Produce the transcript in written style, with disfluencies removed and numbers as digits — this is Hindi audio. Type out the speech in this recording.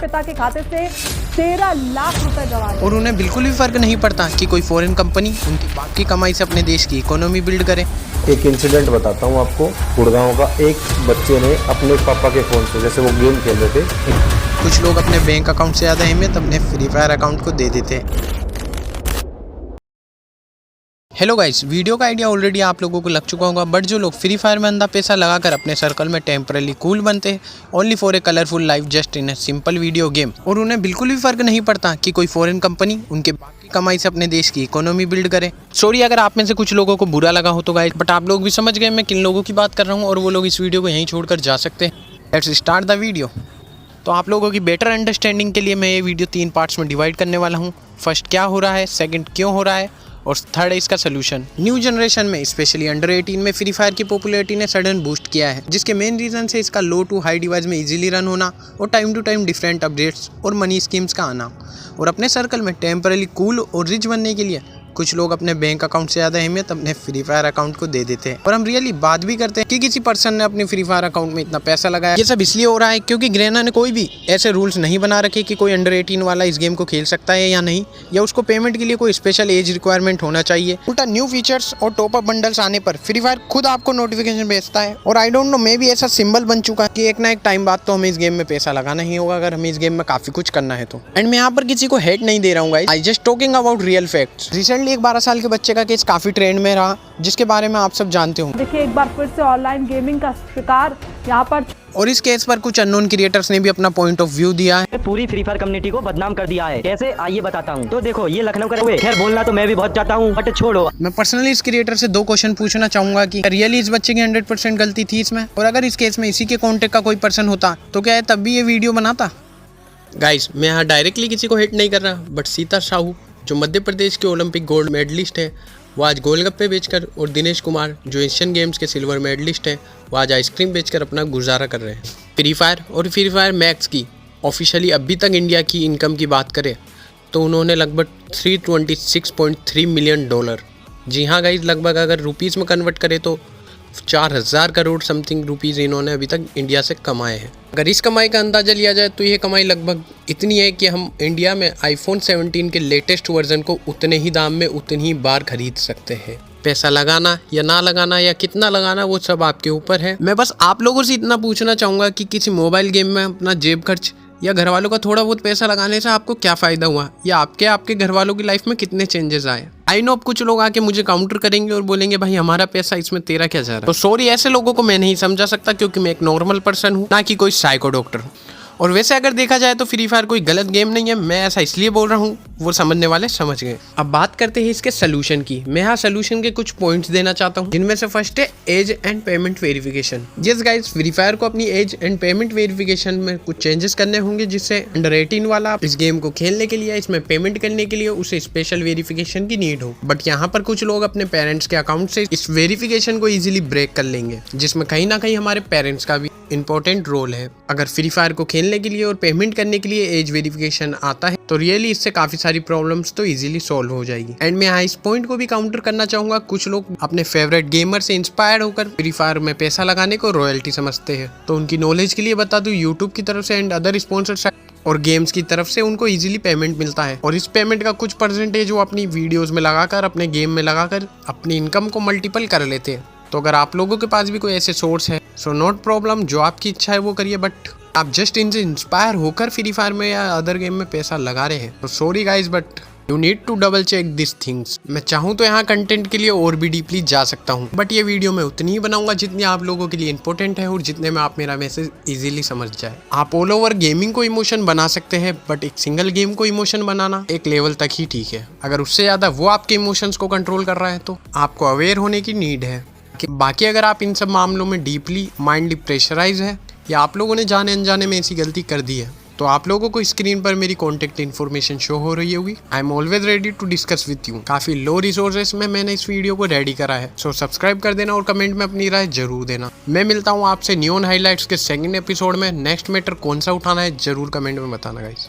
पिता के खाते से 13 लाख रुपए गंवा दिए। और उन्हें बिल्कुल भी फर्क नहीं पड़ता कि कोई फॉरेन कंपनी उनकी बाकी कमाई से अपने देश की इकोनॉमी बिल्ड करे। एक इंसिडेंट बताता हूँ आपको, गुड़गांव का। एक बच्चे ने अपने पापा के फ़ोन से, जैसे वो गेम खेल रहे थे, कुछ लोग अपने बैंक अकाउंट से ज़्यादा अहमियत अपने फ्री फायर अकाउंट को दे देते हैं। हेलो गाइस, वीडियो का आइडिया ऑलरेडी आप लोगों को लग चुका होगा, बट जो लोग फ्री फायर में अंधा पैसा लगाकर अपने सर्कल में टेम्परली कूल बनते हैं only for a colourful life just in a simple video game, और उन्हें बिल्कुल भी फर्क नहीं पड़ता कि कोई फॉरेन कंपनी उनके बाकी कमाई से अपने देश की इकोनॉमी बिल्ड करे। सॉरी अगर आप में से कुछ लोगों को बुरा लगा हो तो गाइस, बट आप लोग भी समझ गए मैं किन लोगों की बात कर रहा हूँ, और वो लोग इस वीडियो को यहीं छोड़कर जा सकते हैं। Let's start the video. तो आप लोगों की बेटर अंडरस्टैंडिंग के लिए मैं ये वीडियो 3 पार्ट्स में डिवाइड करने वाला हूँ। फर्स्ट क्या हो रहा है, सेकंड क्यों हो रहा है, और थर्ड है इसका सोल्यूशन। न्यू जनरेशन में स्पेशली अंडर 18 में फ्री फायर की पॉपुलैरिटी ने सडन बूस्ट किया है, जिसके मेन रीजन से इसका लो टू हाई डिवाइस में इजीली रन होना और time to time different updates और मनी स्कीम्स का आना, और अपने सर्कल में टेम्परली कूल और रिच बनने के लिए कुछ लोग अपने बैंक अकाउंट से ज़्यादा अहमियत अपने फ्री फायर अकाउंट को दे देते हैं। और हम रियली बात भी करते हैं कि किसी पर्सन ने अपने फ्री फायर अकाउंट में इतना पैसा लगाया। ये सब इसलिए हो रहा है क्योंकि ग्रेना ने कोई भी ऐसे रूल्स नहीं बना रखे कि कोई अंडर 18 वाला इस गेम को खेल सकता है या नहीं, या उसको पेमेंट के लिए कोई स्पेशल एज रिक्वायरमेंट होना चाहिए। उल्टा न्यू फीचर्स और टॉप अप बंडल्स आने पर फ्री फायर खुद आपको नोटिफिकेशन भेजता है, और आई डोंट नो मे भी ऐसा सिंबल बन चुका है कि एक ना एक टाइम बाद तो हमें इस गेम में पैसा लगाना ही होगा अगर हमें इस गेम में काफी कुछ करना है तो। एंड मैं यहाँ पर किसी को हेट नहीं दे रहा हूँ, I just talking about real facts. Recently एक 12 साल के बच्चे का केस काफी ट्रेंड में रहा, जिसके बारे में आप सब जानते हो। देखिए, एक बार फिर से ऑनलाइन गेमिंग का शिकार यहाँ पर, और इस केस पर कुछ अननोन क्रिएटर्स ने भी अपना पॉइंट ऑफ व्यू दिया है। पूरी फ्री फायर कम्युनिटी को बदनाम कर दिया है। कैसे, आइए बताता हूँ। तो देखो, ये लखनऊ का हुए, खैर बोलना तो मैं भी बहुत चाहता हूँ, बट छोड़ो। मैं पर्सनली इस क्रिएटर से 2 क्वेश्चन पूछना चाहूंगा कि रियली इस बच्चे की 100% गलती थी इसमें, और अगर इस केस में इसी के कॉन्टेक्ट का कोई पर्सन होता तो क्या है तब भी ये वीडियो बनाता। गाइस, मैं यहाँ डायरेक्टली किसी को हिट नहीं कर रहा, बट सीता साहू जो मध्य प्रदेश के ओलंपिक गोल्ड मेडलिस्ट है वो आज गोलगप्पे बेचकर, और दिनेश कुमार जो एशियन गेम्स के सिल्वर मेडलिस्ट हैं वो आज आइसक्रीम बेचकर अपना गुजारा कर रहे हैं। फ्री फायर और फ्री फायर मैक्स की ऑफिशियली अभी तक इंडिया की इनकम की बात करें तो उन्होंने लगभग $326.3 मिलियन, जी हाँ गाइज, लगभग अगर रुपीज़ में कन्वर्ट करें तो 4000 करोड़ समथिंग रुपीज़ इन्होंने अभी तक इंडिया से कमाए हैं। अगर इस कमाई का अंदाज़ा लिया जाए तो ये कमाई लगभग इतनी है कि हम इंडिया में iPhone 17 के लेटेस्ट वर्जन को उतने ही दाम में उतनी ही बार खरीद सकते हैं। पैसा लगाना या ना लगाना या कितना लगाना वो सब आपके ऊपर है। मैं बस आप लोगों से इतना पूछना चाहूँगा कि किसी मोबाइल गेम में अपना जेब खर्च या घर वालों का थोड़ा बहुत पैसा लगाने से आपको क्या फ़ायदा हुआ, या आपके घर वालों की लाइफ में कितने चेंजेस आए। आई नो अब कुछ लोग आके मुझे काउंटर करेंगे और बोलेंगे भाई हमारा पैसा इसमें तेरा क्या जा रहा है। तो सॉरी, ऐसे लोगों को मैं नहीं समझा सकता क्योंकि मैं एक नॉर्मल पर्सन हूँ, ना कि कोई साइको डॉक्टर हूँ। और वैसे अगर देखा जाए तो फ्री फायर कोई गलत गेम नहीं है, मैं ऐसा इसलिए बोल रहा हूँ, वो समझने वाले समझ गए। अब बात करते हैं इसके सोल्यूशन की। मैं यहाँ सोल्यूशन के कुछ पॉइंट्स देना चाहता हूँ, जिनमें से फर्स्ट है age and payment verification. Yes guys, Free Fire को अपनी एज एंड पेमेंट वेरिफिकेशन में कुछ चेंजेस करने होंगे, जिससे अंडर 18 वाला इस गेम को खेलने के लिए, इसमें पेमेंट करने के लिए उसे स्पेशल वेरिफिकेशन की नीड हो। बट यहाँ पर कुछ लोग अपने पेरेंट्स के अकाउंट से इस वेरिफिकेशन को इजीली ब्रेक कर लेंगे, जिसमें कहीं ना कहीं हमारे पेरेंट्स का भी इंपॉर्टेंट रोल है। अगर फ्री फायर को खेलने के लिए और पेमेंट करने के लिए एज वेरिफिकेशन आता है तो रियली इससे काफी सारी प्रॉब्लम्स तो इजीली सॉल्व हो जाएगी। एंड मैं यहाँ इस पॉइंट को भी काउंटर करना चाहूंगा, कुछ लोग अपने फेवरेट गेमर से इंस्पायर्ड होकर फ्री फायर में पैसा लगाने को रॉयल्टी समझते हैं। तो उनकी नॉलेज के लिए बता दूं, यूट्यूब की तरफ से एंड अदर स्पॉन्सर साइट और गेम्स की तरफ से उनको इजीली पेमेंट मिलता है, और इस पेमेंट का कुछ परसेंटेज वो अपनी वीडियोस में लगाकर, अपने गेम में लगाकर अपनी इनकम को मल्टीपल कर लेते हैं। तो अगर आप लोगों के पास भी कोई ऐसे सोर्स है सो नॉट प्रॉब्लम, जो आपकी इच्छा है वो करिए, बट आप जस्ट इनसे इंस्पायर होकर फ्री फायर में या अदर गेम में पैसा लगा रहे हैं तो sorry guys, but you need to double check this things. मैं चाहूँ तो यहाँ कंटेंट के लिए और भी डीपली जा सकता हूँ, बट ये वीडियो मैं उतनी ही बनाऊंगा जितनी आप लोगों के लिए इंपॉर्टेंट है और जितने में आप मेरा मैसेज इजीली समझ जाए। आप ऑल ओवर गेमिंग को इमोशन बना सकते हैं, बट एक सिंगल गेम को इमोशन बनाना एक लेवल तक ही ठीक है। अगर उससे ज़्यादा वो आपके इमोशंस को कंट्रोल कर रहा है तो आपको अवेयर होने की नीड है। बाकी अगर आप इन सब मामलों में डीपली माइंडली प्रेशराइज है, या आप लोगों ने जाने अनजाने में ऐसी गलती कर दी है, तो आप लोगों को स्क्रीन पर मेरी कॉन्टेक्ट इन्फॉर्मेशन शो हो रही होगी। I am always ready to discuss with you. काफ़ी लो रिसोर्सेस में मैंने इस वीडियो को रेडी करा है, सो सब्सक्राइब कर देना और कमेंट में अपनी राय जरूर देना। मैं मिलता हूँ आपसे न्यून हाईलाइट्स के सेकंड एपिसोड में। नेक्स्ट मैटर कौन सा उठाना है जरूर कमेंट में बताना गाइस।